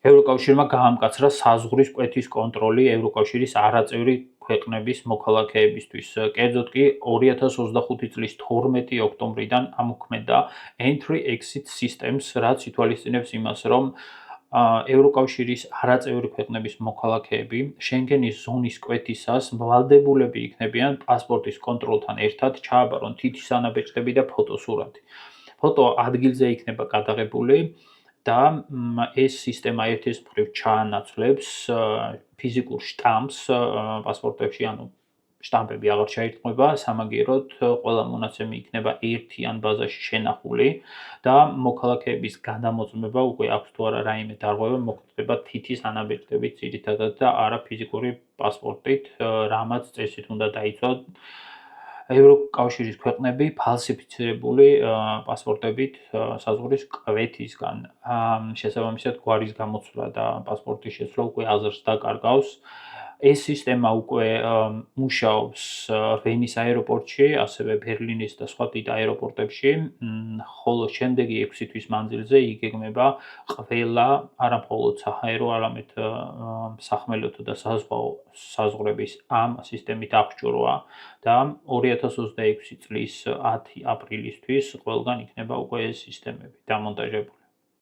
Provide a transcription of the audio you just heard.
ევროკავშირმა გაამკაცრა საზღვრის კვეთის კონტროლი ევროკავშირის არაწევრი ქვეყნების მოქალაქეებისთვის. კერძოდ კი 2025 წლის 12 ოქტომბრიდან ამოქმედა Entry-Exit Systems, რაც ითვალისწინებს იმას, რომ ევროკავშირის არაწევრი ქვეყნების მოქალაქეები შენგენის ზონის კვეთისას ვალდებულები იქნებიან პასპორტის კონტროლთან ერთად ჩააბარონ თითის ანაბეჭდები და ფოტოსურათი. ფოტო ადგილზე იქნება გადაღებული და ეს სისტემა ერთის მხრივ ჩაანაცვლებს ფიზიკურ შტამპს პასპორტებში, ანუ შტამპები აღარ ჩაირთმება, სამაგიეროდ ყველა მონაცემი იქნება ერთიან ბაზაში შენახული და მოქალაქეების გადამოწმება უკვე აქვს თუ არა რაიმე დარღვევა მოხდება თითის ანაბეჭდებით ძირითადად და არა ფიზიკური პასპორტით, რამაც წესით უნდა დაიცვა ევროკავშირის ქვეყნები ფალსიფიცირებული პასპორტებით საზღვრის კვეთისგან. შესაბამისად, გვარის გამოცვლა და პასპორტის შეცვლა უკვე აზრს დაკარგავს. ეს სისტემა უკვე მუშაობს ვენის აეროპორტში, ასევე ბერლინის და სხვა დიდ აეროპორტებში, ხოლო შემდეგი 6 თვის მანძილზე იგეგმება ყველა არა მხოლოდ საჰაერო, არამედ სახმელეთო და საზღვაო საზღვრების ამ სისტემით აღჭურვა და 2026 წლის 10 აპრილისთვის ყველგან იქნება უკვე ეს სისტემები დამონტაჟებული.